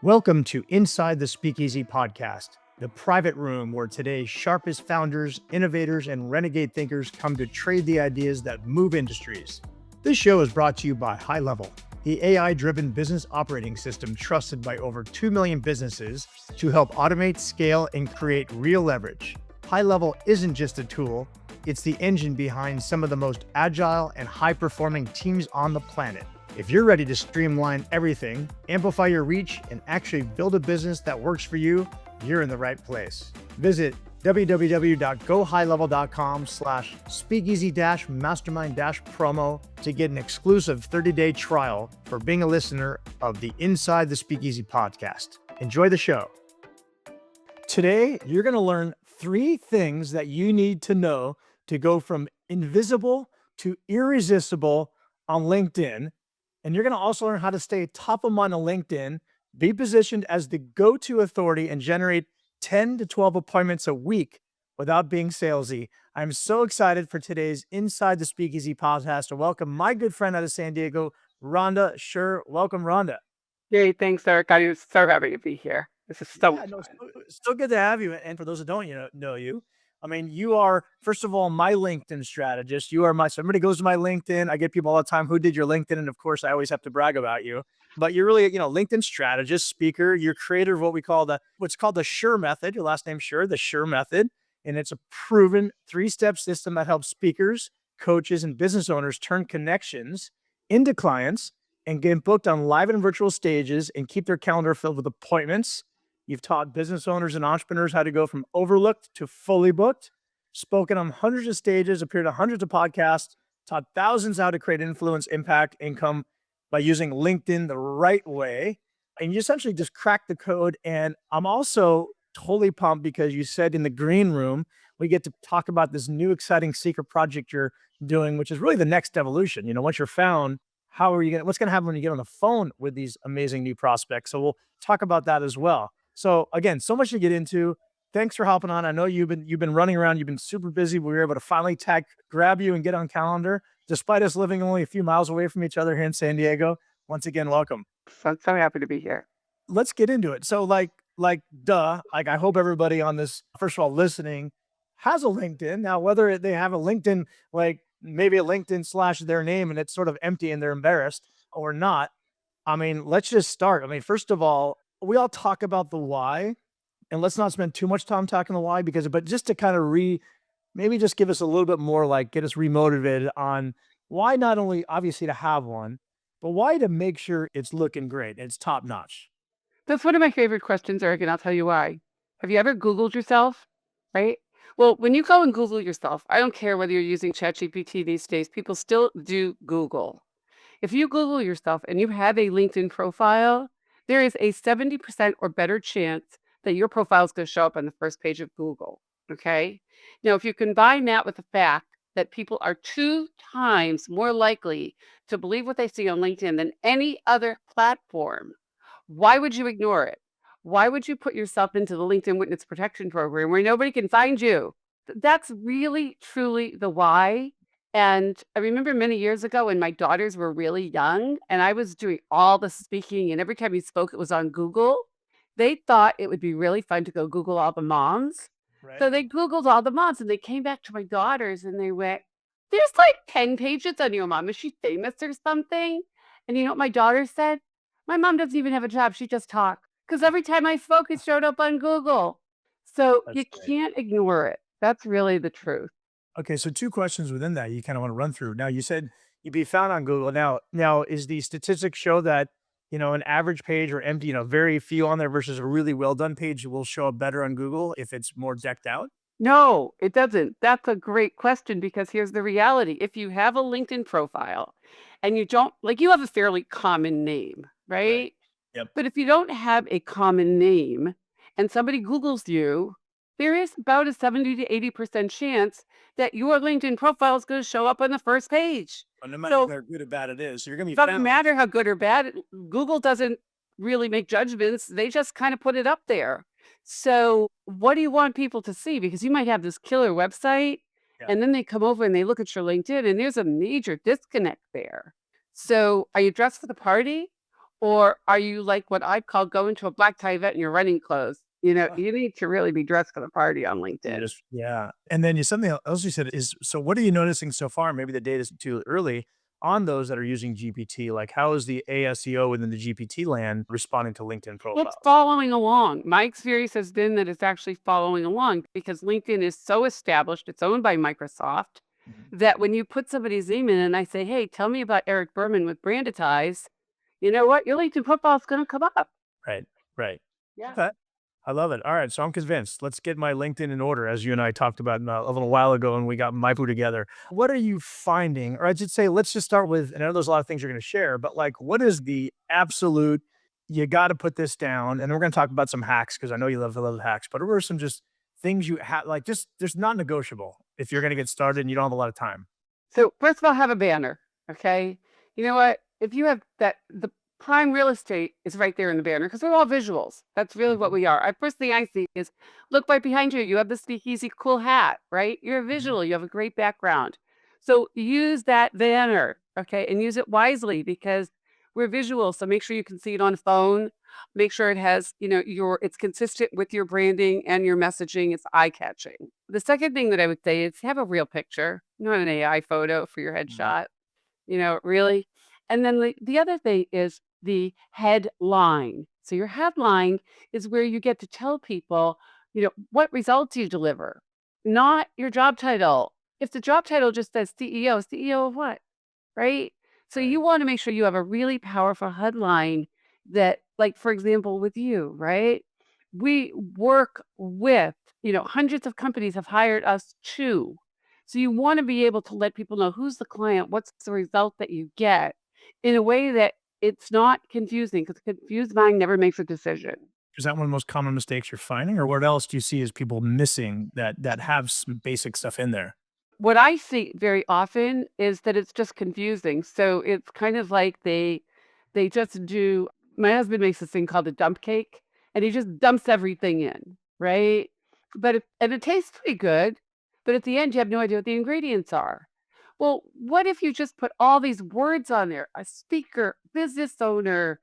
Welcome to Inside the Speakeasy podcast, the private room where today's sharpest founders, innovators, and renegade thinkers come to trade the ideas that move industries. This show is brought to you by High Level, the AI-driven business operating system trusted by over 2 million businesses to help automate, scale, and create real leverage. High Level isn't just a tool, it's the engine behind some of the most agile and high-performing teams on the planet. If you're ready to streamline everything, amplify your reach, and actually build a business that works for you, you're in the right place. Visit www.gohighlevel.com/speakeasy-mastermind-promo to get an exclusive 30-day trial for being a listener of the Inside the Speakeasy podcast. Enjoy the show. Today, you're going to learn 3 things that you need to know to go from invisible to irresistible on LinkedIn. And you're going to also learn how to stay top of mind on LinkedIn, be positioned as the go-to authority, and generate 10 to 12 appointments a week without being salesy. I'm so excited for today's Inside the Speakeasy podcast to welcome my good friend out of San Diego, Rhonda Sher. Welcome, Rhonda. Yay, thanks, Eric. I'm so happy to be here. This is so much fun. So good to have you. And for those that don't know you, I mean, you are, first of all, my LinkedIn strategist. You are somebody goes to my LinkedIn. I get people all the time, who did your LinkedIn? And of course, I always have to brag about you. But you're really, LinkedIn strategist, speaker. You're creator of what's called the Sher method. Your last name Sher, the Sher method. And it's a proven 3-step system that helps speakers, coaches, and business owners turn connections into clients and get booked on live and virtual stages and keep their calendar filled with appointments. You've taught business owners and entrepreneurs how to go from overlooked to fully booked, spoken on hundreds of stages, appeared on hundreds of podcasts, taught thousands how to create influence, impact, income by using LinkedIn the right way. And you essentially just cracked the code. And I'm also totally pumped because you said in the green room, we get to talk about this new exciting secret project you're doing, which is really the next evolution. Once you're found, what's going to happen when you get on the phone with these amazing new prospects? So we'll talk about that as well. So again, so much to get into. Thanks for hopping on. I know you've been running around. You've been super busy. We were able to finally grab you and get on calendar, despite us living only a few miles away from each other here in San Diego. Once again, welcome. So happy to be here. Let's get into it. So I hope everybody on this, first of all, listening, has a LinkedIn. Now, whether they have a LinkedIn, like maybe a LinkedIn / their name and it's sort of empty and they're embarrassed or not. I mean, let's just start. I mean, first of all, we all talk about the why, and let's not spend too much time talking the why but just to kind of maybe just give us a little bit more, get us remotivated on why not only obviously to have one, but why to make sure it's looking great, it's top notch. That's one of my favorite questions, Eric, and I'll tell you why. Have you ever Googled yourself? Right? Well, when you go and Google yourself, I don't care whether you're using ChatGPT these days, people still do Google. If you Google yourself and you have a LinkedIn profile, there is a 70% or better chance that your profile is going to show up on the first page of Google. Okay. Now, if you combine that with the fact that people are 2 times more likely to believe what they see on LinkedIn than any other platform, why would you ignore it? Why would you put yourself into the LinkedIn Witness Protection Program where nobody can find you? That's really, truly the why. And I remember many years ago when my daughters were really young and I was doing all the speaking, and every time you spoke, it was on Google. They thought it would be really fun to go Google all the moms. Right. So they Googled all the moms and they came back to my daughters and they went, "There's like 10 pages on your mom. Is she famous or something?" And you know what my daughter said? "My mom doesn't even have a job. She just talked. Because every time I spoke, it showed up on Google." So That's you great. can't ignore it. That's really the truth. Okay, so 2 questions within that you kind of want to run through. Now, you said you'd be found on Google. Now, is the statistics show that, an average page or empty, very few on there versus a really well done page will show up better on Google if it's more decked out? No, it doesn't. That's a great question because here's the reality. If you have a LinkedIn profile and you don't, like, you have a fairly common name, right? Yep. But if you don't have a common name and somebody Googles you, there is about a 70 to 80% chance that your LinkedIn profile is going to show up on the first page. No matter So how good or bad it is, so you're going to it be doesn't found. matter how good or bad, Google doesn't really make judgments. They just kind of put it up there. So what do you want people to see? Because you might have this killer website Yeah. and then they come over and they look at your LinkedIn and there's a major disconnect there. So are you dressed for the party Or are you like what I call going to a black tie event in your running clothes? You need to really be dressed for the party on LinkedIn. Yeah. And then something else you said is, so what are you noticing so far? Maybe the data is too early on those that are using GPT. Like, how is the ASEO within the GPT land responding to LinkedIn It's profiles? following along. My experience has been that it's actually following along because LinkedIn is so established, it's owned by Microsoft, Mhm. that when you put somebody's name in and I say, hey, tell me about Eric Berman with branded ties, you know what? Your LinkedIn profile is going to come up. Right. Right. Yeah. Okay. I love it. All right. So I'm convinced. Let's get my LinkedIn in order, as you and I talked about a little while ago when we got my poo together. What are you finding? Or I should say, let's just start with, and I know there's a lot of things you're going to share, but like, what is the absolute, you got to put this down? And we're going to talk about some hacks because I know you love hacks, but what are some just things you have, like, just there's not negotiable if you're going to get started and you don't have a lot of time? So first of all, have a banner. Okay. You know what? If you have that, the prime real estate is right there in the banner because we're all visuals. That's really what Mhm, we are. First thing I see is look right behind you. You have the speakeasy cool hat, right? You're a mhm. visual. You have a great background. So use that banner, okay, and use it wisely because we're visual. So make sure you can see it on phone. Make sure it has, it's consistent with your branding and your messaging. It's eye catching. The second thing that I would say is have a real picture, not an AI photo for your Mm, headshot, really. And then the other thing is the headline. So your headline is where you get to tell people, what results you deliver, not your job title. If the job title just says CEO, CEO of what? Right? So right. you want to make sure you have a really powerful headline that, like, for example, with you, right? We work with, hundreds of companies have hired us too. So you want to be able to let people know who's the client, what's the result that you get in a way that it's not confusing because confused mind never makes a decision. Is that one of the most common mistakes you're finding, or what else do you see as people missing that have some basic stuff in there? What I see very often is that it's just confusing. So it's kind of like they just do my husband makes this thing called a dump cake, and he just dumps everything in, right? It tastes pretty good, but at the end you have no idea what the ingredients are. Well, what if you just put all these words on there? A speaker, business owner,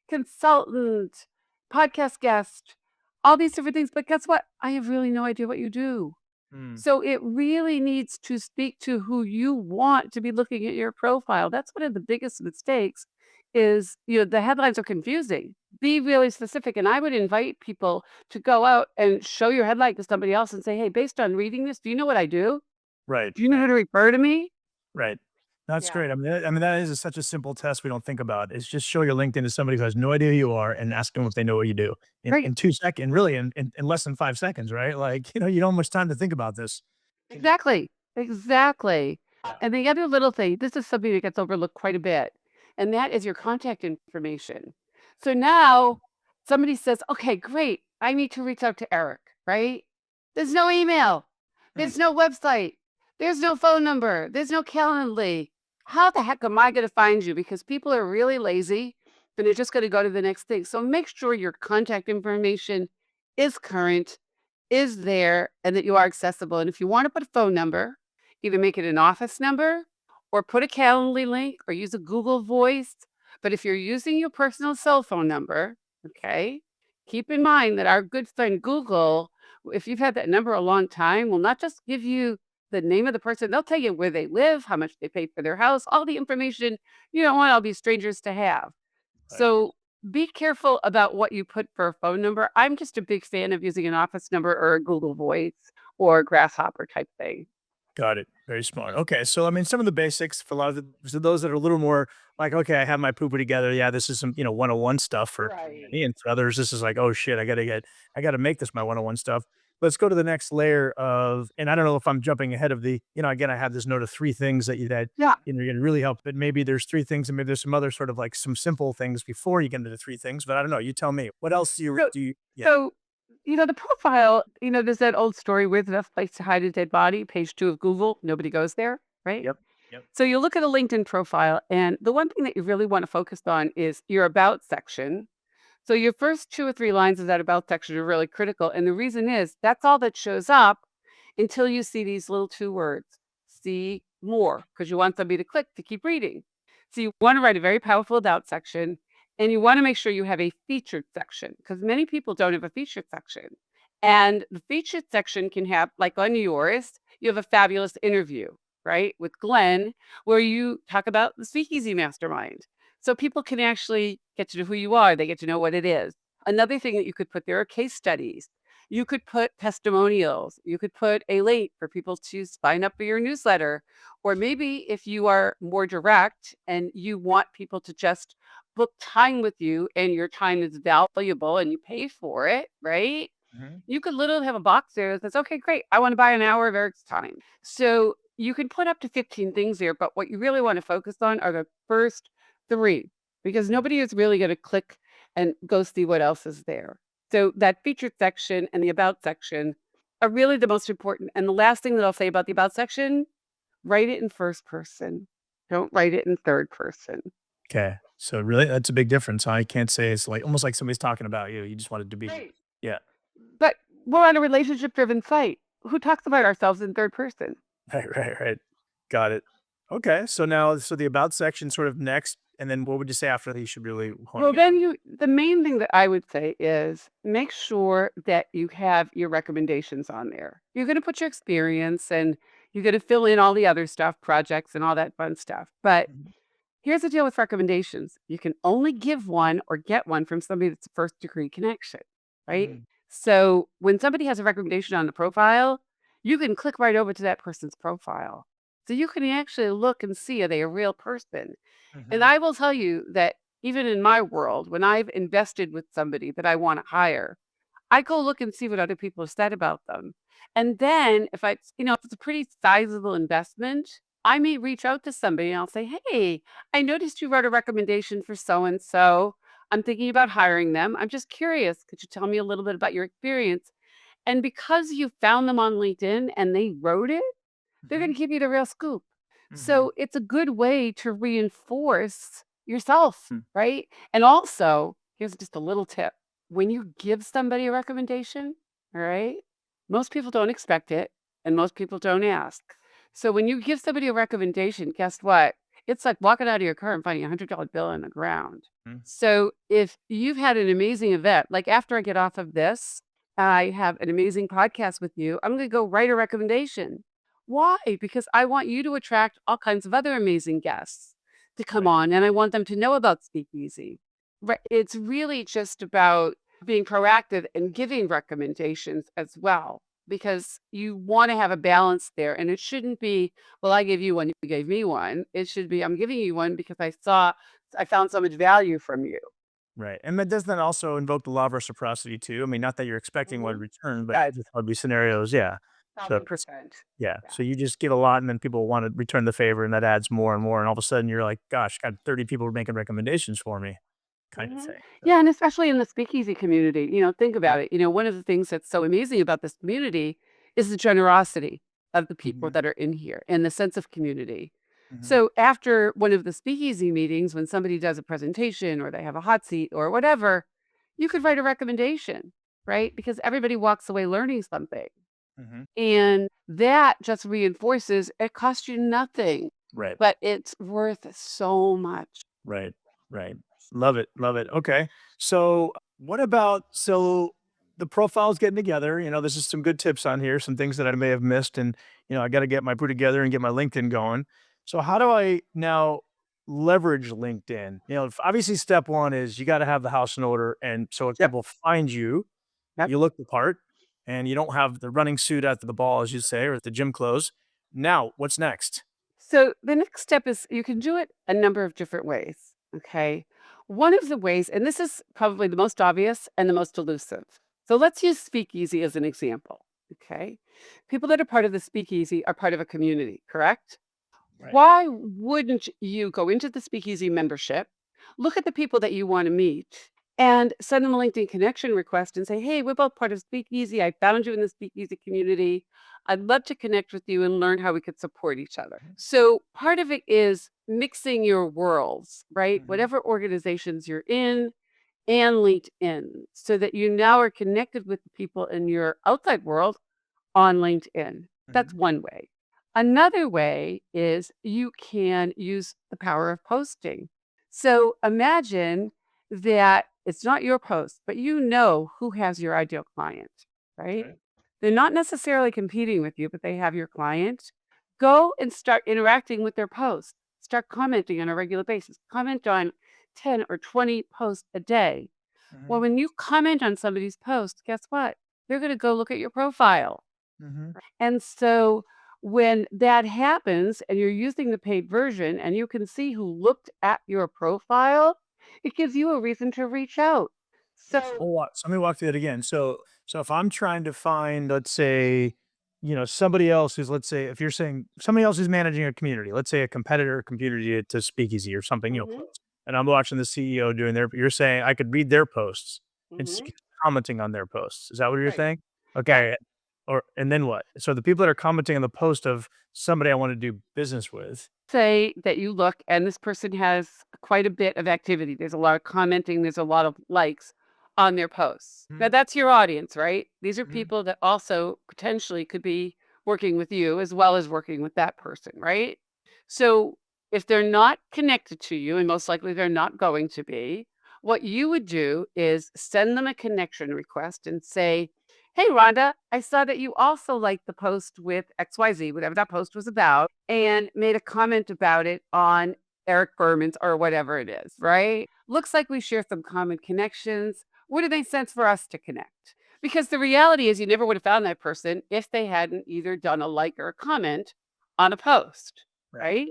consultant, podcast guest, all these different things. But guess what? I have really no idea what you do. Mm, So it really needs to speak to who you want to be looking at your profile. That's one of the biggest mistakes is, the headlines are confusing. Be really specific. And I would invite people to go out and show your headline to somebody else and say, hey, based on reading this, do you know what I do? right, Do you know how to refer to me? right. That's Yeah. great. I mean, that is such a simple test we don't think about. It's just show your LinkedIn to somebody who has no idea who you are and ask them if they know what you do Right. in 2 seconds, really in less than 5 seconds, right? Like, you don't have much time to think about this. Exactly. Exactly. Yeah. And the other little thing, this is something that gets overlooked quite a bit, and that is your contact information. So now somebody says, okay, great. I need to reach out to Eric, right? There's no email. Mm, There's no website. There's no phone number. There's no Calendly. How the heck am I going to find you? Because people are really lazy and they're just going to go to the next thing. So make sure your contact information is current, is there, and that you are accessible. And if you want to put a phone number, either make it an office number or put a Calendly link or use a Google Voice. But if you're using your personal cell phone number, okay, keep in mind that our good friend Google, if you've had that number a long time, will not just give you the name of the person, they'll tell you where they live, how much they pay for their house, all the information you don't want all these strangers to have. right. So be careful about what you put for a phone number. I'm just a big fan of using an office number or a Google Voice or Grasshopper type thing. Got it. Very smart. Okay, so I mean, some of the basics for a lot of so those that are a little more like, okay, I have my pooper together. Yeah, this is some 101 stuff for Right. me, and for others, this is like, oh shit, I gotta make this my 101 stuff. Let's go to the next layer of, and I don't know if I'm jumping ahead of the, again, I have this note of three things Yeah. you're gonna really help, but maybe there's three things, and maybe there's some other sort of like some simple things before you get into the three things. But I don't know. You tell me. What else So, do you? Yeah. so, the profile, there's that old story with enough place to hide a dead body, page 2 of Google, nobody goes there, right? Yep. Yep. So you look at a LinkedIn profile, and the one thing that you really want to focus on is your about section. So your first 2 or 3 lines of that about section are really critical, and the reason is that's all that shows up until you see these little 2 words, "See more," because you want somebody to click to keep reading. So you wanna write a very powerful about section, And you want to make sure you have a featured section because many people don't have a featured section. And the featured section can have, like on yours, you have a fabulous interview, right, with Glenn, where you talk about the Speakeasy Mastermind. So people can actually get to know who you are. They get to know what it is. Another thing that you could put there are case studies. You could put testimonials. You could put a link for people to sign up for your newsletter. Or maybe if you are more direct and you want people to just book time with you and your time is valuable and you pay for it, right? Mhm. You could literally have a box there that says, okay, great. I want to buy an hour of Eric's time. So you can put up to 15 things there, but what you really want to focus on are the first three because nobody is really going to click and go see what else is there. So that featured section and the about section are really the most important. And the last thing that I'll say about the about section, write it in first person. Don't write it in third person. Okay. So really, that's a big difference. I can't say it's like almost like somebody's talking about you. You just want it to be, Right. yeah. But we're on a relationship driven site. Who talks about ourselves in third person? Right. Got it. Okay. So now, so the about section sort of next, and then what would you say after that you should really hone Well, in on? then the main thing that I would say is make sure that you have your recommendations on there. You're going to put your experience and you're going to fill in all the other stuff, projects and all that fun stuff. But Mhm. here's the deal with recommendations. You can only give one or get one from somebody that's a first degree connection, right? Mhm. So when somebody has a recommendation on the profile, you can click right over to that person's profile. So you can actually look and see are they a real person. And Mhm. I will tell you that even in my world, when I've invested with somebody that I want to hire, I go look and see what other people have said about them. And then if it's a pretty sizable investment, I may reach out to somebody and I'll say, hey, I noticed you wrote a recommendation for so and so. I'm thinking about hiring them. I'm just curious. Could you tell me a little bit about your experience? And because you found them on LinkedIn and they wrote it, they're Mhm. gonna give you the real scoop. Mhm. So it's a good way to reinforce yourself, Mm. right? And also, here's just a little tip. When you give somebody a recommendation, all right, most people don't expect it and most people don't ask. So when you give somebody a recommendation, guess what? It's like walking out of your car and finding $100 bill on the ground. Mm. So if you've had an amazing event, like after I get off of this, I have an amazing podcast with you. I'm going to go write a recommendation. Why? Because I want you to attract all kinds of other amazing guests to come Right. on, and I want them to know about Speakeasy. Right. It's really just about being proactive and giving recommendations as well, because you want to have a balance there. And it shouldn't be, well, I gave you one, you gave me one. It should be, I'm giving you one because I found so much value from you. Right. And that does then also invoke the law of reciprocity too. I mean, not that you're expecting one in Mhm. return, but Guys, there's probably scenarios. Yeah. So 1000%. yeah. Yeah. So you just give a lot and then people want to return the favor and that adds more and more. And all of a sudden you're like, gosh, got 30 people making recommendations for me kind of Mhm. thing. So Yeah, and especially in the speakeasy community, think about it. One of the things that's so amazing about this community is the generosity of the people mhm. that are in here and the sense of community. Mhm. So after one of the speakeasy meetings, when somebody does a presentation or they have a hot seat or whatever, you could write a recommendation, right? Because everybody walks away learning something. Mhm. And that just reinforces it costs you nothing, Right. but it's worth so much. Right. Right. Love it. Love it. Okay. So what about the profiles getting together? This is some good tips on here, some things that I may have missed. And, I got to get my put together and get my LinkedIn going. So how do I now leverage LinkedIn? Obviously step one is you got to have the house in order. And so if Yep. people find you, Yep. you look the part and you don't have the running suit at the ball, as you say, or at the gym clothes. Now what's next? So the next step is you can do it a number of different ways. Okay. One of the ways, and this is probably the most obvious and the most elusive. So let's use Speakeasy as an example. Okay. People that are part of the Speakeasy are part of a community, correct? Right. Why wouldn't you go into the Speakeasy membership, look at the people that you want to meet, and send them a LinkedIn connection request and say, hey, we're both part of Speakeasy. I found you in the Speakeasy community. I'd love to connect with you and learn how we could support each other. So part of it is mixing your worlds, right? Mhm. Whatever organizations you're in and LinkedIn, so that you now are connected with the people in your outside world on LinkedIn. That's Mhm. one way. Another way is you can use the power of posting. So imagine that it's not your post, but you know who has your ideal client, right? Right. They're not necessarily competing with you, but they have your client. Go and start interacting with their posts. Start commenting on a regular basis. Comment on 10 or 20 posts a day. Well, Mhm. when you comment on somebody's post, guess what? They're going to go look at your profile. Mhm. And so when that happens and you're using the paid version and you can see who looked at your profile, it gives you a reason to reach out. So, Well, what? So let me walk through that again. So if I'm trying to find, let's say, somebody else who's, let's say, if you're saying somebody else who's managing a community, let's say a competitor community to Speakeasy or something, mhm, post, and I'm watching the CEO doing you're saying I could read their posts and see mhm, who's commenting on their posts. Is that what you're right. saying? Yeah. Okay. And then what? So the people that are commenting on the post of somebody I want to do business with. Say that you look and this person has quite a bit of activity. There's a lot of commenting, there's a lot of likes on their posts. Now Mhm. that's your audience, right? These are Mhm. people that also potentially could be working with you as well as working with that person, right? So if they're not connected to you, and most likely they're not going to be, what you would do is send them a connection request and say, "Hey, Rhonda, I saw that you also liked the post with XYZ, whatever that post was about, and made a comment about it on Eric Berman's or whatever it is, right? Looks like we share some common connections. Would it make sense for us to connect?" Because the reality is, you never would have found that person if they hadn't either done a like or a comment on a post, Right. right?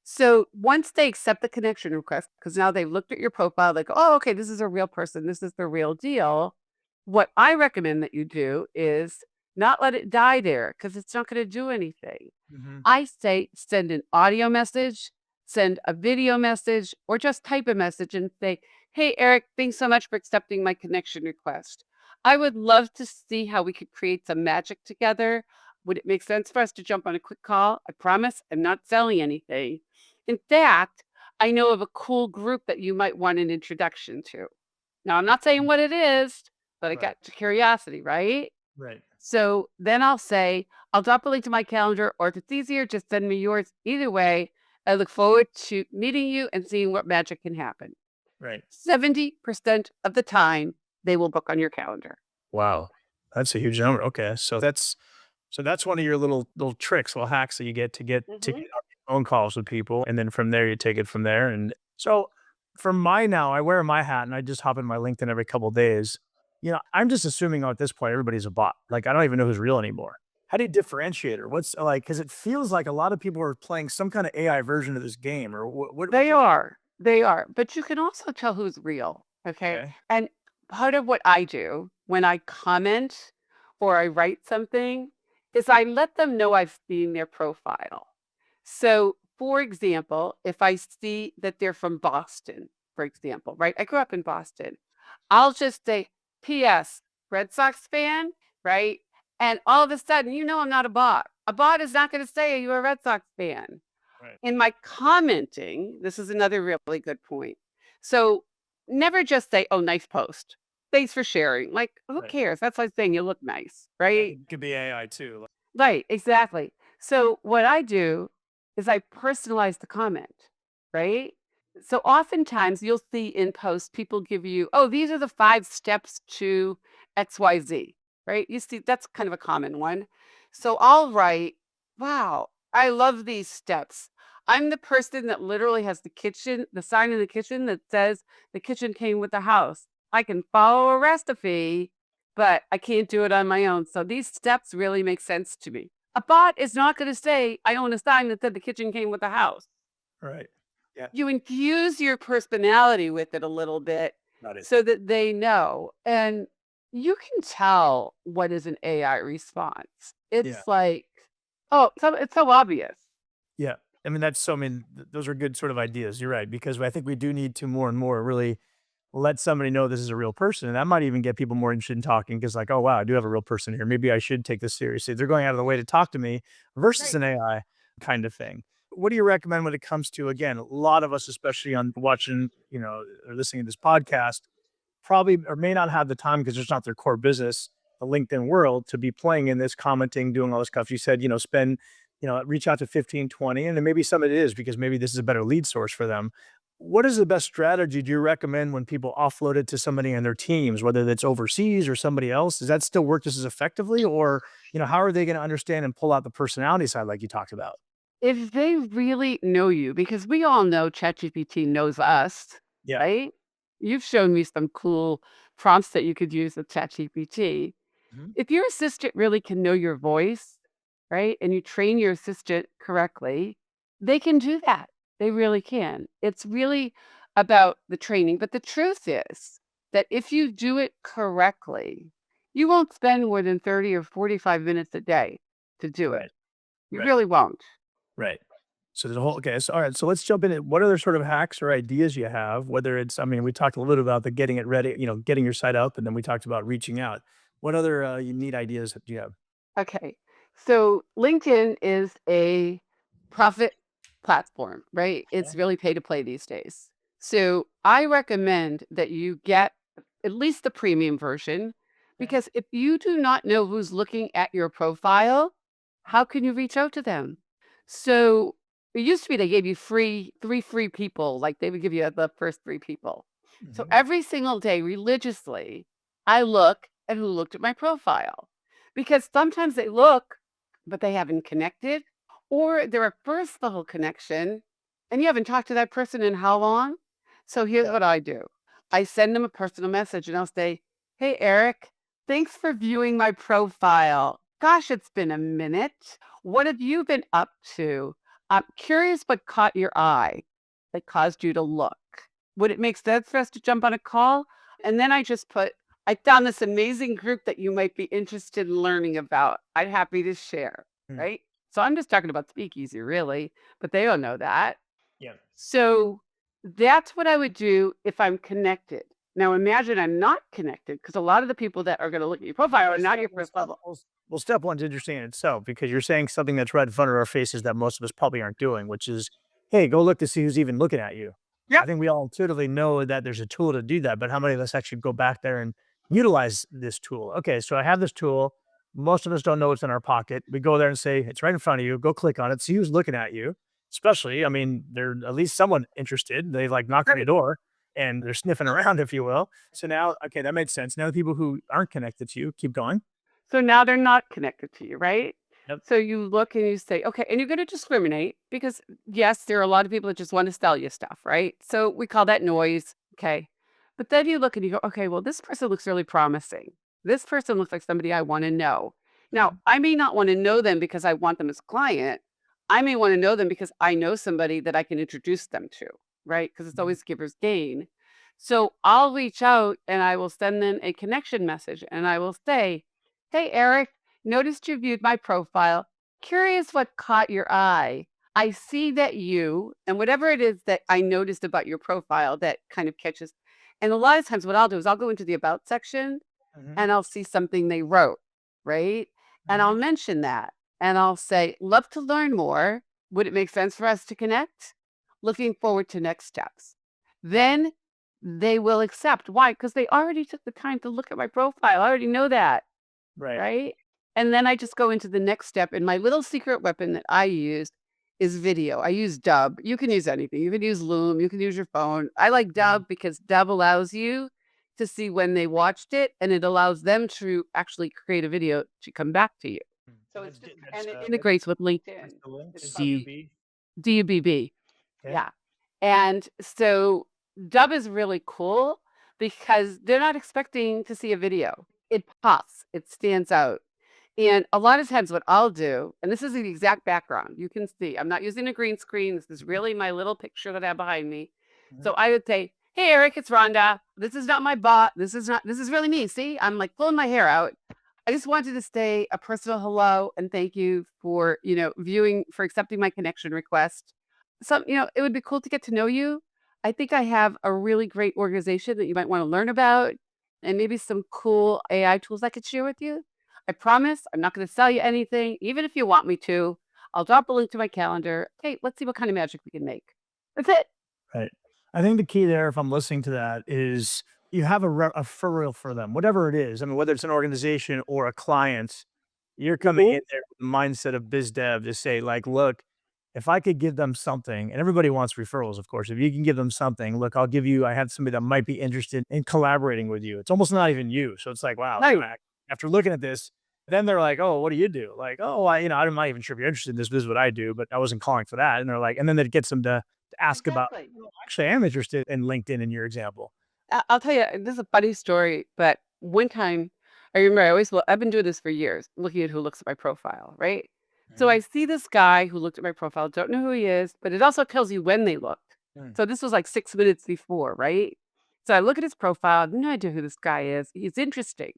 So once they accept the connection request, because now they've looked at your profile, they go, "Oh, okay, this is a real person. This is the real deal." What I recommend that you do is not let it die there because it's not going to do anything. Mhm. I say send an audio message, send a video message, or just type a message and say, "Hey, Eric, thanks so much for accepting my connection request. I would love to see how we could create some magic together. Would it make sense for us to jump on a quick call? I promise I'm not selling anything. In fact, I know of a cool group that you might want an introduction to." Now, I'm not saying what it is, but I Right. got curiosity, right? Right. So then I'll say, "I'll drop a link to my calendar, or if it's easier, just send me yours. Either way, I look forward to meeting you and seeing what magic can happen." Right. 70% of the time, they will book on your calendar. Wow. That's a huge number. Okay. So that's one of your little tricks, little hacks that you get to get Mhm. on phone calls with people, and then from there you take it from there. And so for my now, I wear my hat and I just hop in my LinkedIn every couple days. I'm just assuming at this point everybody's a bot. Like I don't even know who's real anymore. How do you differentiate her? What's like because it feels like a lot of people are playing some kind of AI version of this game, or what's They your are. They are. But you can also tell who's real. Okay. okay? And part of what I do when I comment or I write something is I let them know I've seen their profile. So, for example, if I see that they're from Boston, for example, right? I grew up in Boston. I'll just say, "P.S. Red Sox fan," right? And all of a sudden, I'm not a bot. A bot is not going to say, "Are you a Red Sox fan?" Right. In my commenting, this is another really good point. So never just say, "Oh, nice post. Thanks for sharing." Like, who Right. cares? That's like saying you look nice, Yeah, right? it could be AI too. Right, exactly. So what I do is I personalize the comment, right? So oftentimes you'll see in posts people give you, "Oh, these are the 5 steps to XYZ," right? You see, that's kind of a common one. So I'll write, "Wow, I love these steps. I'm the person that literally has the sign in the kitchen that says the kitchen came with the house. I can follow a recipe, but I can't do it on my own. So these steps really make sense to me." A bot is not going to say, "I own a sign that said the kitchen came with the house." Right. Yeah. You infuse your personality with it a little bit Got it. so that they know. And you can tell what is an AI response. Yeah. It's like, oh, it's so obvious. Yeah. I mean, those are good sort of ideas. You're right, because I think we do need to more and more really let somebody know this is a real person. And that might even get people more interested in talking because, like, oh, wow, I do have a real person here. Maybe I should take this seriously. They're going out of the way to talk to me versus Right. an AI kind of thing. What do you recommend when it comes to, again, a lot of us, especially on watching, or listening to this podcast, probably or may not have the time because it's not their core business, the LinkedIn world, to be playing in this, commenting, doing all this stuff. You said, reach out to 15, 20, and then maybe some of it is because maybe this is a better lead source for them. what is the best strategy do you recommend when people offload it to somebody in their teams, whether that's overseas or somebody else? Does that still work just as effectively? Or, how are they going to understand and pull out the personality side like you talked about? If they really know you, because we all know ChatGPT knows us, Yeah. right? You've shown me some cool prompts that you could use with ChatGPT. Mhm. If your assistant really can know your voice, right, and you train your assistant correctly, they can do that. They really can. It's really about the training. But the truth is that if you do it correctly, you won't spend more than 30 or 45 minutes a day to do it. Right. You Right. really won't. Right. So there's a whole okay. So all right. So let's jump in. What other sort of hacks or ideas you have? Whether it's, I mean, we talked a little bit about the getting it ready, getting your site up, and then we talked about reaching out. What other you neat ideas do you have? Okay. So LinkedIn is a profit platform, right? It's Okay. really pay to play these days. So I recommend that you get at least the premium version Okay. because if you do not know who's looking at your profile, how can you reach out to them? So it used to be they gave you three free people, like they would give you the first three people. So Hmm. every single day, religiously, I look at who looked at my profile because sometimes they look, but they haven't connected, or they're a first level connection and you haven't talked to that person in how long? So here's Yeah. what I do. I send them a personal message and I'll say, "Hey, Eric, thanks for viewing my profile. Gosh, it's been a minute. What have you been up to? I'm curious what caught your eye that caused you to look. Would it make sense for us to jump on a call?" And then I just put, "I found this amazing group that you might be interested in learning about. I'm happy to share." Mm. Right? So I'm just talking about speakeasy, really, but they don't know that. Yeah. So that's what I would do if I'm connected. Now imagine I'm not connected because a lot of the people that are going to look at your profile are Well, not step your well, first step level. well, s well, step 1's interesting in itself because you're saying something that's right in front of our faces that most of us probably aren't doing, which is, "Hey, go look to see who's even looking at you." I Yep. think we all intuitively know that there's a tool to do that, but how many of us actually go back there and utilize this tool? Okay, so I have this tool. Most of us don't know it's in our pocket. We go there and say, "It's right in front of you. Go click on it. See who's looking at you." Especially, I mean, they're at least somewhat interested. They, like, knocked on your Right. door, and they're sniffing around, if you will. So now okay, that makes sense. Now the people who aren't connected to you, keep going. So now they're not connected to you, right? Yep. So you look and you say, okay, and you're going to discriminate because, yes, there are a lot of people that just want to sell you stuff, right? So we call that noise. Okay. But then you look and you go, okay, well, this person looks really promising. This person looks like somebody I want to know. Now, Mhm, I may not want to know them because I want them as a client. I may want to know them because I know somebody that I can introduce them to, right? Because it's mhm, always giver's gain. So I'll reach out and I will send them a connection message and I will say, "Hey, Eric, noticed you viewed my profile. Curious what caught your eye. I see that you," and whatever it is that I noticed about your profile that kind of catches. And a lot of times, what I'll do is I'll go into the about section mhm, and I'll see something they wrote, right? And mhm. I'll mention that and I'll say, "Love to learn more. Would it make sense for us to connect? Looking forward to next steps." Then they will accept. Why? Because they already took the time to look at my profile. I already know that. Right. Right? And then I just go into the next step, and my little secret weapon that I use is video. I use Dub. You can use anything. You can use Loom, you can use your phone. I like Mhm, Dub because Dub allows you to see when they watched it, and it allows them to actually create a video to come back to you. mm. So And it's that's just di and that's, it that's integrates with that's LinkedIn. the link It's is called DUB? DUBB. Okay. Yeah. And so Dub is really cool because they're not expecting to see a video. It pops, it stands out. And a lot of times what I'll do, and this is the exact background, you can see, I'm not using a green screen. This is really my little picture that I have behind me. Mhm. So I would say, "Hey, Eric, it's Rhonda. This is not my bot. This is really me. See, I'm like pulling my hair out. I just wanted to say a personal hello and thank you for, viewing, for accepting my connection request. It would be cool to get to know you. I think I have a really great organization that you might want to learn about and maybe some cool AI tools I could share with you. I promise I'm not going to sell you anything, even if you want me to. I'll drop a link to my calendar. Hey, let's see what kind of magic we can make." That's it. Right. I think the key there, if I'm listening to that, is you have a referral for them, whatever it is. I mean, whether it's an organization or a client, you're coming Mhm. in there with the mindset of biz dev to say, like, look, if I could give them something, and everybody wants referrals, of course, if you can give them something, look, I'll give you, I have somebody that might be interested in collaborating with you. It's almost not even you. So it's like, wow, Right. after looking at this, then they're like, oh, what do you do? Like, oh, I'm not even sure if you're interested in this. This is what I do, but I wasn't calling for that. And they're like, and then it gets them to ask about, Exactly. well, actually, I am interested in LinkedIn in your example. I'll tell you, this is a funny story, but one time I remember I've been doing this for years, looking at who looks at my profile, right? So I Mhm. see this guy who looked at my profile, don't know who he is, but it also tells you when they looked. Mm. So this was like 6 minutes before, right? So I look at his profile, no idea who this guy is. He's interesting.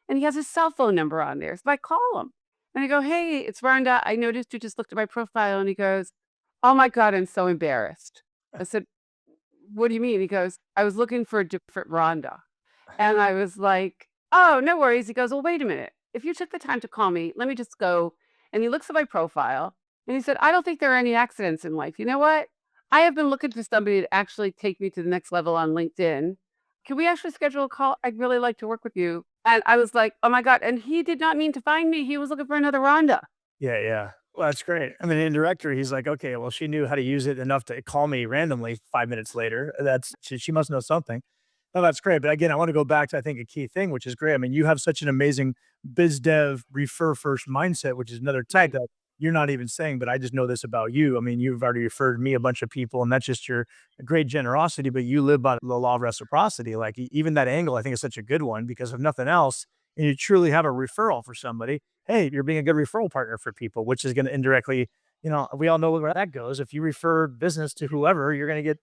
And he has his cell phone number on there. So I call him and I go, hey, it's Rhonda. I noticed you just looked at my profile. And he goes, oh my God, I'm so embarrassed. I said, what do you mean? He goes, I was looking for a different Rhonda. And I was like, "Oh, no worries." He goes, "Well, wait a minute. If you took the time to call me, let me just go." And he looks at my profile and he said, "I don't think there are any accidents in life. You know what? I have been looking for somebody to actually take me to the next level on LinkedIn. Can we actually schedule a call? I'd really like to work with you." And I was like, "Oh my God." And he did not mean to find me. He was looking for another Rhonda. Yeah, yeah. Well, that's great. I mean, in director, he's like, okay, well, she knew how to use it enough to call me randomly 5 minutes later. She must know something. No, that's great. But again, I want to go back to I think a key thing, which is great. I mean, you have such an amazing biz dev refer first mindset, which is another trait Right. that you're not even saying, but I just know this about you. I mean, you've already referred me a bunch of people, and that's just your great generosity, but you live by the law of reciprocity. Like even that angle, I think is such a good one because if nothing else, and you truly have a referral for somebody, hey, you're being a good referral partner for people, which is going to indirectly, we all know where that goes. If you refer business to whoever, you're going to get,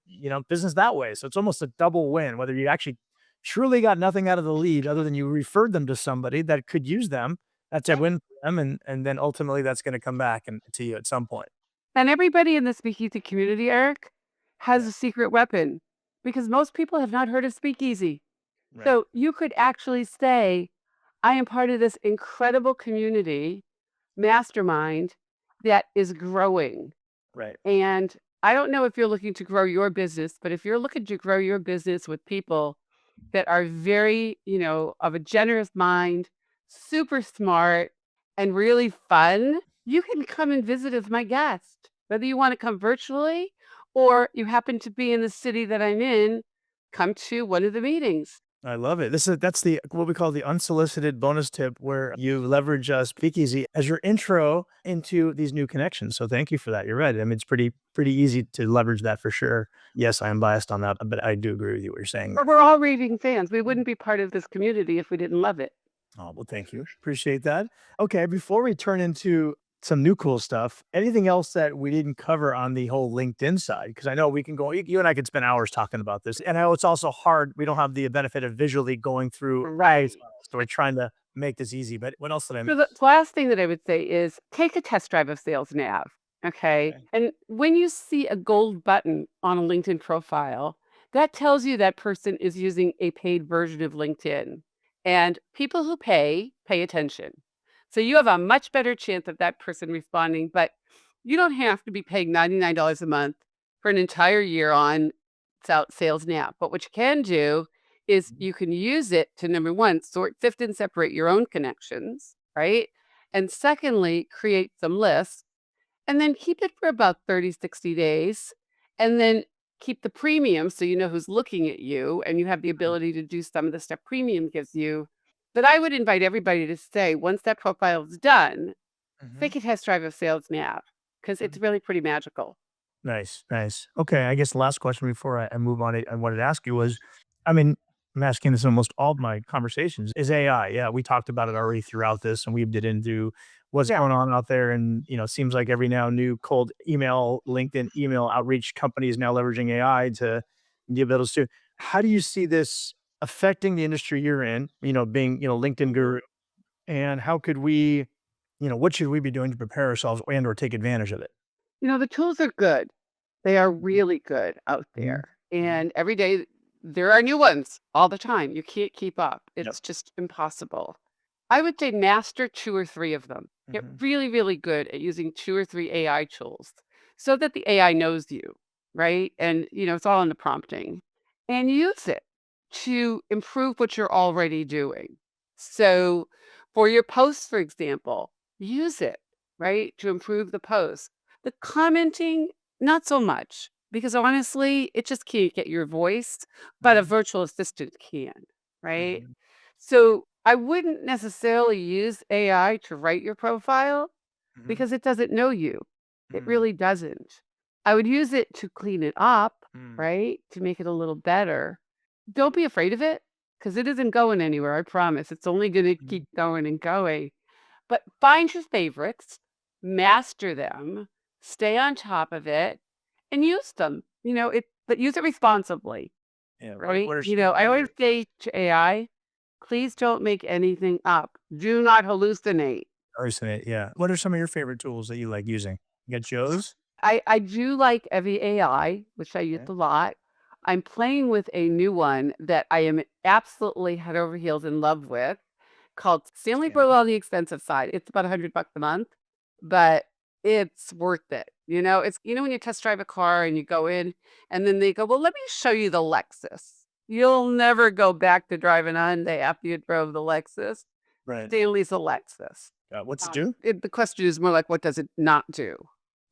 business that way. So it's almost a double win, whether you actually truly got nothing out of the lead other than you referred them to somebody that could use them. That's a Yep. win for them. And then ultimately that's going to come back and to you at some point. And everybody in the speakeasy community, Eric, has Yeah. a secret weapon because most people have not heard of speakeasy. Right. So you could actually say, I am part of this incredible community mastermind that is growing. Right. And I don't know if you're looking to grow your business, but if you're looking to grow your business with people that are very, of a generous mind, super smart, and really fun, you can come and visit as my guest. Whether you want to come virtually or you happen to be in the city that I'm in, come to one of the meetings. I love it. That's the what we call the unsolicited bonus tip where you leverage speakeasy as your intro into these new connections. So thank you for that. You're right. I mean, it's pretty easy to leverage that for sure. Yes, I am biased on that, but I do agree with you what you're saying But there. we're all raving fans. We wouldn't be part of this community if we didn't love it. Oh, well, thank you. Appreciate that. Okay, before we turn into some new cool stuff, anything else that we didn't cover on the whole LinkedIn side? Because I know we can go, you and I could spend hours talking about this. And I know it's also hard. We don't have the benefit of visually going through Right. profiles. So we're trying to make this easy. But what else did I So miss? the last thing that I would say is take a test drive of Sales Nav. Okay. Okay. And when you see a gold button on a LinkedIn profile, that tells you that person is using a paid version of LinkedIn. And people who pay attention. So you have a much better chance of that person responding, but you don't have to be paying $99 a month for an entire year on Sales Nav. But what you can do is Mhm. you can use it to number one, sort, sift, and separate your own connections, right? And secondly, create some lists and then keep it for about 30, 60 days. And then keep the premium so you know who's looking at you and you have the ability to do some of the stuff premium gives you. But I would invite everybody to say, once that profile is done, Mhm. take a test drive of Sales Nav because it's Mhm. really pretty magical. Nice, nice. Okay, I guess the last question before I move on, I wanted to ask you was, I mean, I'm asking this in almost all of my conversations, is AI. Yeah, we talked about it already throughout this, and we did into what's Yeah. going on out there. And, it seems like every now new cold email, LinkedIn email outreach companies now leveraging AI to give those to. How do you see this affecting the industry you're in, being, LinkedIn guru, and how could we, what should we be doing to prepare ourselves and or take advantage of it? The tools are good. They are Mhm, really good out mhm, there, mhm. and every day there are new ones all the time. You can't keep up. Yep. It's just impossible. I would say master 2 or 3 of them. Get Mhm. really, really good at using 2 or 3 AI tools so that the AI knows you, right? And, it's all in the prompting. And use it to improve what you're already doing. So, for your posts, for example, use it, right, to improve the post. The commenting, not so much, because honestly, it just can't get your voice, but a Mhm. virtual assistant can, right? Mhm. So I wouldn't necessarily use AI to write your profile Mhm. because it doesn't know you. It Mm. really doesn't. I would use it to clean it up, Mm. right? To make it a little better. Don't be afraid of it because it isn't going anywhere. I promise. It's only going to Mhm. keep going and going. But find your favorites, master them, stay on top of it, and use them. But use it responsibly, Yeah. right? What are some of I always your say to AI, please don't make anything up. Do not hallucinate. Hallucinate, yeah. What are some of your favorite tools that you like using? You got Joe's? I do like Evie AI, which I use Okay. a lot. I'm playing with a new one that I am absolutely head over heels in love with called Stanley Stanley. Bro on the expensive side. It's about $100 a month, but it's worth it. It's when you test drive a car and you go in and then they go, well, let me show you the Lexus. You'll never go back to driving a Hyundai after you drove the Lexus. Right. Stanley's a Lexus. What's it do? The question is more like, what does it not do?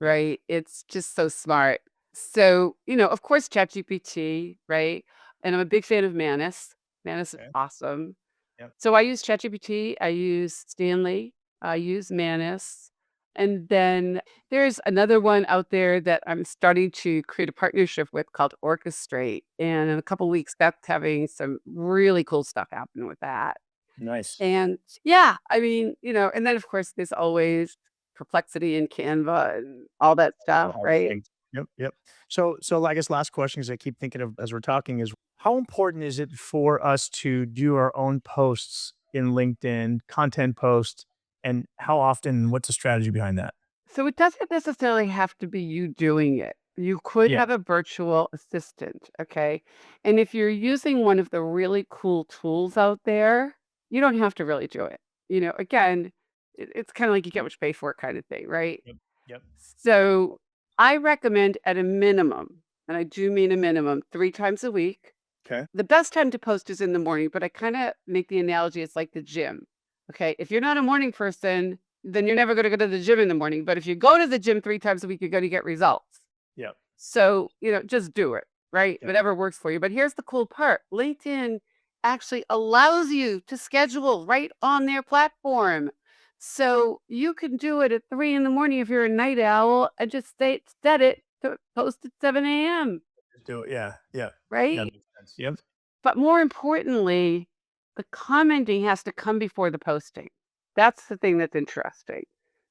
Yeah. Right? It's just so smart. So, of course, ChatGPT, right? And I'm a big fan of Manus. Manus is Okay. awesome. Yep. So I use ChatGPT, I use Stanley, I use Manus. And then there's another one out there that I'm starting to create a partnership with called Orchestrate. And in a couple weeks, that's having some really cool stuff happen with that. Nice. And yeah, I mean, and then of course there's always Perplexity and Canva and all that stuff, All the right? things. Yep, yep. So I guess last questions I keep thinking of as we're talking is how important is it for us to do our own posts in LinkedIn, content posts, and how often, what's the strategy behind that? So it doesn't necessarily have to be you doing it. You could Yeah. have a virtual assistant, okay? And if you're using one of the really cool tools out there, you don't have to really do it. Again, it's kind of like you get what you pay for kind of thing, right? Yep. Yep. So I recommend at a minimum, and I do mean a minimum, 3 times a week. Okay. The best time to post is in the morning, but I kinda make the analogy it's like the gym, okay? If you're not a morning person, then you're never gonna go to the gym in the morning, but if you go to the gym 3 times a week, you're gonna get results. Yep. So, just do it, right? Yep. Whatever works for you, but here's the cool part, LinkedIn actually allows you to schedule right on their platform. So, you can do it at 3 in the morning if you're a night owl and just set it to post at 7 a.m., Just do it. Yeah. Yeah. Yeah. right? Makes sense. Yep. But more importantly, the commenting has to come before the posting. That's the thing that's interesting.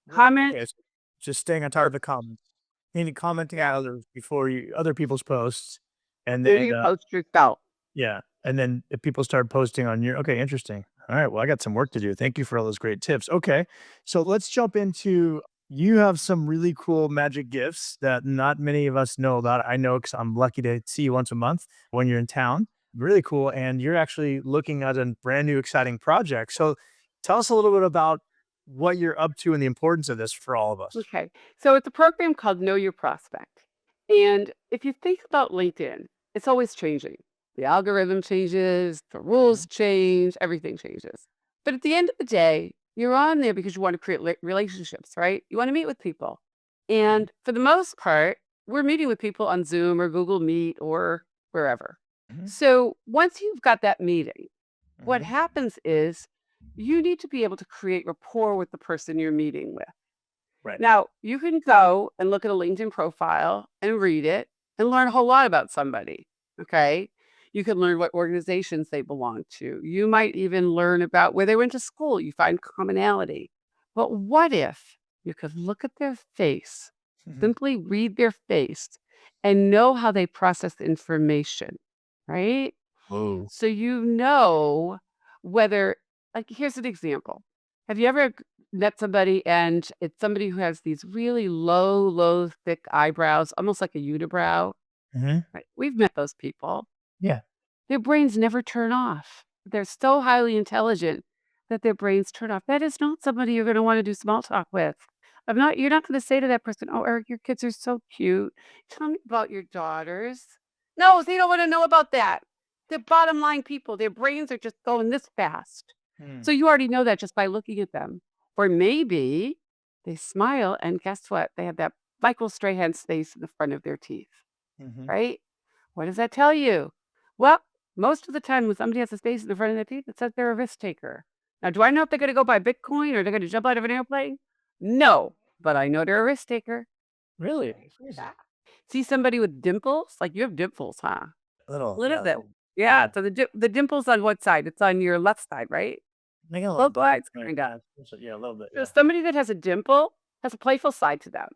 Okay. Comments So just staying on top of the comments, meaning commenting on others before other people's posts, and after then you post yourself. yeah, and then if people start posting on your okay, interesting. All right, well, I got some work to do. Thank you for all those great tips. Okay, so let's jump into you have some really cool magic gifts that not many of us know about. I know because I'm lucky to see you once a month when you're in town. Really cool, and you're actually looking at a brand new exciting project. So, tell us a little bit about what you're up to and the importance of this for all of us. Okay. So it's a program called Know Your Prospect. And if you think about LinkedIn, it's always changing. The algorithm changes, the Mhm, rules change, everything changes. But at the end of the day, you're on there because you want to create relationships, right? You want to meet with people. mhm, And for the most part, we're meeting with people on Zoom or Google Meet or wherever. mhm, So once you've got that meeting, what mhm. happens is you need to be able to create rapport with the person you're meeting with. Right. Now, you can go and look at a LinkedIn profile and read it and learn a whole lot about somebody. Okay. You can learn what organizations they belong to. You might even learn about where they went to school. You find commonality. But what if you could look at their face, Mhm. simply read their face, and know how they process information, right? Whoa. So you know whether, like, here's an example. Have you ever met somebody and it's somebody who has these really low, low, thick eyebrows, almost like a unibrow? Mhm. Right? We've met those people. Yeah. Their brains never turn off. They're so highly intelligent that their brains turn off. That is not somebody you're going to want to do small talk with. You're not going to say to that person, oh, Eric, your kids are so cute. Tell me about your daughters. No, they don't want to know about that. They're bottom line people. Their brains are just going this fast. So Mm. you already know that just by looking at them. Or maybe they smile and guess what? They have that microstrand space in the front of their teeth, Mhm. right? What does that tell you? Well, most of the time when somebody has a space in the front of their teeth, it says they're a risk taker. Now, do I know if they're going to go buy Bitcoin or they're going to jump out of an airplane? No, but I know they're a risk taker. Really? Crazy. Yeah. See somebody with dimples? Like you have dimples, huh? Little, Little yeah, bit. little, Yeah. yeah. So the dimples on what side? It's on your left side, right? Make it a little Both bit, sides, right, kind of. yeah, yeah, a little bit, So yeah. somebody that has a dimple has a playful side to them.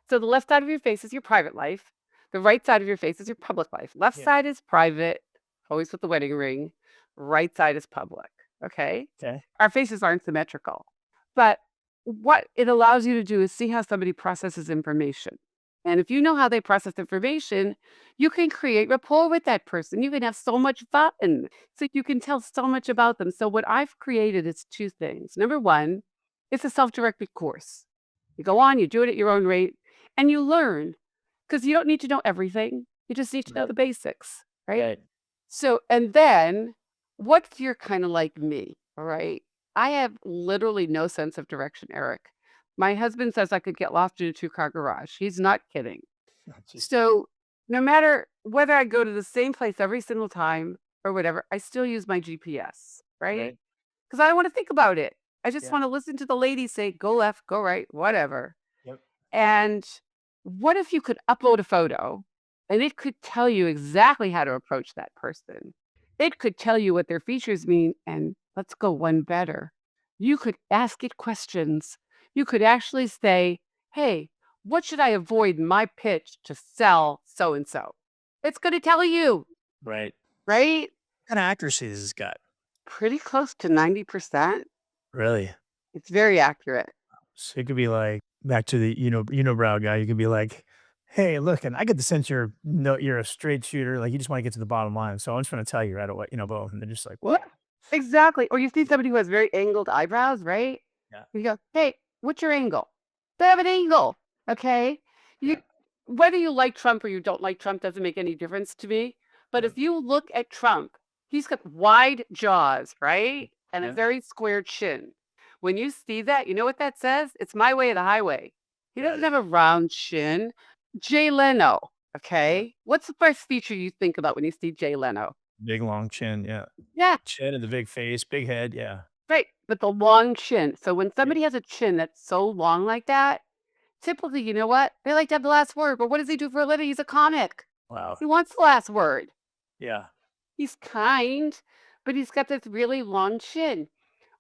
So the left side of your face is your private life. The right side of your face is your public life. Left Yeah. side is private, always with the wedding ring. Right side is public. Okay. Okay. Our faces aren't symmetrical. But what it allows you to do is see how somebody processes information. And if you know how they process information, you can create rapport with that person. You can have so much fun. So you can tell so much about them. So what I've created is two things. Number one, it's a self-directed course. You go on, you do it at your own rate, and you learn because you don't need to know everything. You just need to know Right. the basics, right? Right. So, and then what if you're kind of like me? All right. I have literally no sense of direction, Eric. My husband says I could get lost in a two-car garage. He's not kidding. Oh, jeez. So, no matter whether I go to the same place every single time or whatever, I still use my GPS, right? Right. Because I don't want to think about it. I just Yeah. want to listen to the lady say, go left, go right, whatever. Yep. And what if you could upload a photo and it could tell you exactly how to approach that person? It could tell you what their features mean. And let's go one better. You could ask it questions. You could actually say, hey, what should I avoid in my pitch to sell so and so? It's going to tell you, Right. right? What kind of accuracy has this got? Pretty close to 90%. Really? It's very accurate. So it could be like back to the unibrow guy. You could be like, "Hey, look, and I get the sense you're no, you're a straight shooter. Like you just want to get to the bottom line. So I'm just going to tell you right away, boom." And they're just like, "What?" Exactly, or you see somebody who has very angled eyebrows, right? Yeah. You go, "Hey, what's your angle?" They have an angle, okay? You Yeah. whether you like Trump or you don't like Trump doesn't make any difference to me, but Yeah. if you look at Trump, he's got wide jaws, right? And a Yeah. very square chin. When you see that, you know what that says? It's my way or the highway. He Got doesn't it. have a round chin. Jay Leno, Yeah. okay? What's the first feature you think about when you see Jay Leno? Big long chin. Yeah. Yeah. Chin and the big face, big head. Yeah. Right, with the long chin. So when Yep. somebody has a chin that's so long like that, typically, you know what? They like to have the last word. But what does he do for a living? He's a comic. Wow. He wants the last word. Yeah. He's kind, but he's got this really long chin.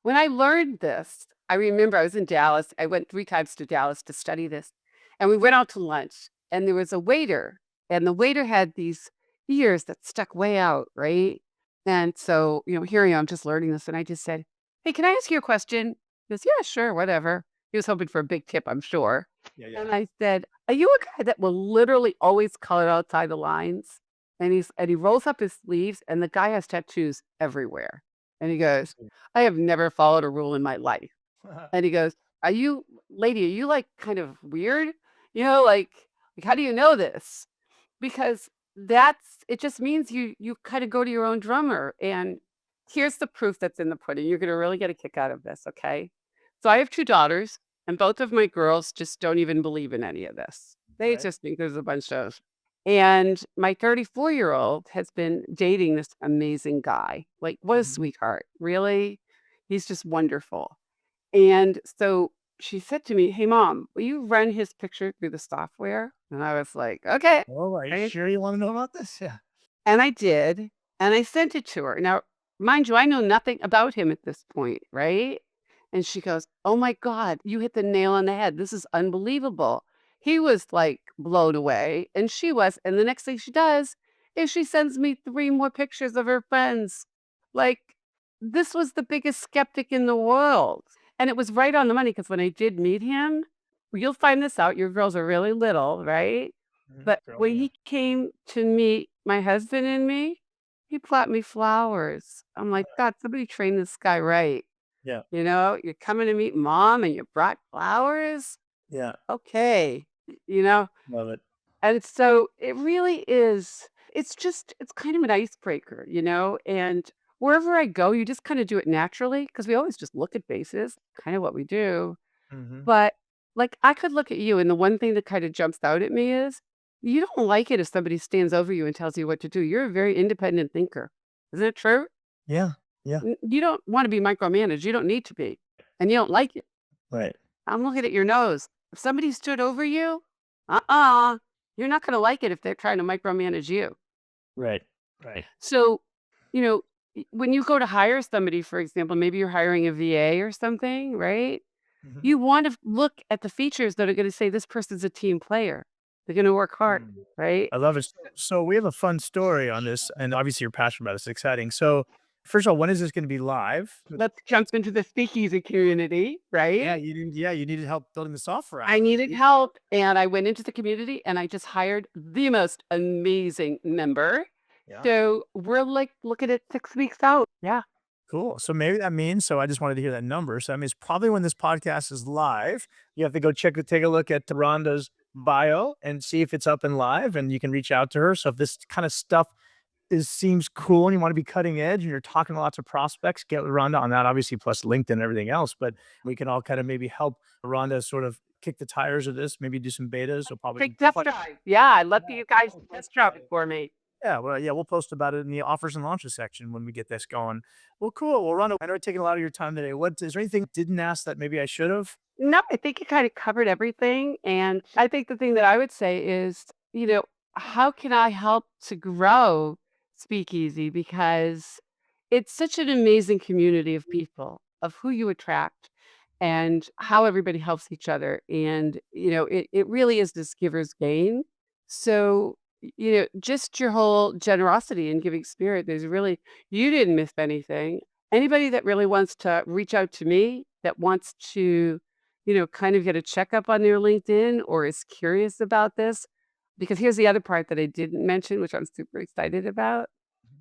When I learned this, I remember I was in Dallas. I went 3 times to Dallas to study this. And we went out to lunch, and there was a waiter, and the waiter had these ears that stuck way out, right? And so, here I am just learning this. And I just said, hey, can I ask you a question? He goes, yeah, sure, whatever. He was hoping for a big tip, I'm sure. Yeah. Yeah. And I said, are you a guy that will literally always color outside the lines? And he rolls up his sleeves, and the guy has tattoos everywhere. And he goes, I have never followed a rule in my life. And he goes, are you lady, are you like kind of weird? Like how do you know this? Because it just means you kind of go to your own drummer. And here's the proof that's in the pudding. You're gonna really get a kick out of this, okay? So I have 2 daughters, and both of my girls just don't even believe in any of this. They Right. just think there's a bunch of and my 34-year-old has been dating this amazing guy. Like, what a Mhm. sweetheart. Really? He's just wonderful. And so she said to me, hey, mom, will you run his picture through the software? And I was like, okay. Oh, are you Right? sure you want to know about this? Yeah. And I did. And I sent it to her. Now, mind you, I know nothing about him at this point. Right? And she goes, oh my God, you hit the nail on the head. This is unbelievable. He was like blown away. And she was. And the next thing she does is she sends me 3 more pictures of her friends. Like, this was the biggest skeptic in the world. And it was right on the money because when I did meet him, you'll find this out. Your girls are really little, right? Mhm. But Growing. when Yeah. he came to meet my husband and me, he brought me flowers. I'm like, God, somebody trained this guy right. Yeah. You're coming to meet mom and you brought flowers? Yeah. Okay. You know, Love it. and so it really is, it's kind of an icebreaker, and wherever I go, you just kind of do it naturally because we always just look at faces, kind of what we do. Mhm. But Like, I could look at you, and the one thing that kind of jumps out at me is you don't like it if somebody stands over you and tells you what to do. You're a very independent thinker. Isn't it true? Yeah. Yeah. You don't want to be micromanaged. You don't need to be. And you don't like it. Right. I'm looking at your nose. If somebody stood over you, uh-uh, you're not going to like it if they're trying to micromanage you. Right. Right. So, you know, when you go to hire somebody, for example, maybe you're hiring a VA or something, right? Mhm. You want to look at the features that are going to say this person's a team player. They're going to work hard, Mm. right? I love it. So we have a fun story on this, and obviously you're passionate about it. It's exciting. So first of all, when is this going to be live? Let's jump into the speakeasy community, right? You needed help building the software I out. needed help, and I went into the community and I just hired the most amazing member. Yeah. So we're like looking at 6 weeks out. Yeah. Cool. So maybe that means, so I just wanted to hear that number. So that means probably when this podcast is live, you have to go take a look at Rhonda's bio and see if it's up and live, and you can reach out to her. So if this kind of stuff seems cool and you want to be cutting edge and you're talking to lots of prospects, get with Rhonda on that, obviously, plus LinkedIn and everything else. But we can all kind of maybe help Rhonda sort of kick the tires of this, maybe do some betas or probably Take test drive. Yeah, I'd love you guys to test drive it for me. yeah, well, yeah, we'll post about it in the offers and launches section when we get this going. Well, cool. Well, Rhonda, I know we're taking a lot of your time today. What is there anything I didn't ask that maybe I should have? No, I think you kind of covered everything. And I think the thing that I would say is, how can I help to grow Speakeasy? Because it's such an amazing community of people, of who you attract and how everybody helps each other. And, it really is this giver's gain. So, just your whole generosity and giving spirit, you didn't miss anything. Anybody that really wants to reach out to me, that wants to kind of get a checkup on their LinkedIn or is curious about this. Because here's the other part that I didn't mention, which I'm super excited about.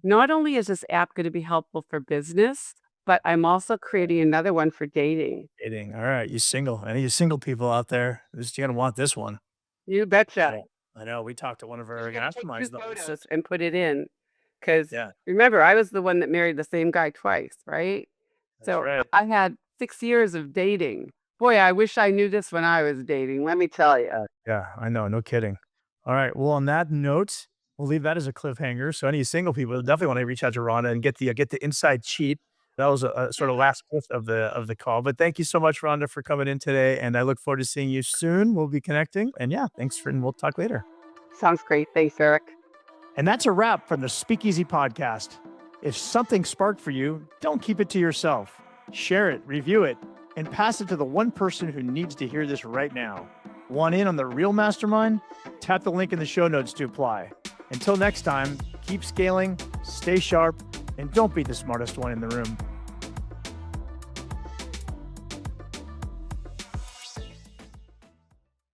Not only is this app going to be helpful for business, but I'm also creating another one for dating. Dating. All right, you single. Any of you single people out there, you're gonna want this one. You betcha. Yeah. I know. We talked to one of our Just gotta take masterminds two about this. photos and put it in. Because Yeah, remember, I was the one that married the same guy twice, right? that's So right. I had 6 years of dating. Boy, I wish I knew this when I was dating. Let me tell you. Yeah, I know. No kidding. All right. Well, on that note, we'll leave that as a cliffhanger. So any single people definitely want to reach out to Rhonda and get the inside cheat. That was a sort of last gift of the call. But thank you so much, Rhonda, for coming in today. And I look forward to seeing you soon. We'll be connecting. And yeah, and we'll talk later. Sounds great. Thanks, Eric. And that's a wrap from the Speakeasy podcast. If something sparked for you, don't keep it to yourself. Share it, review it, and pass it to the one person who needs to hear this right now. Want in on the real mastermind? Tap the link in the show notes to apply. Until next time, keep scaling, stay sharp, and don't be the smartest one in the room.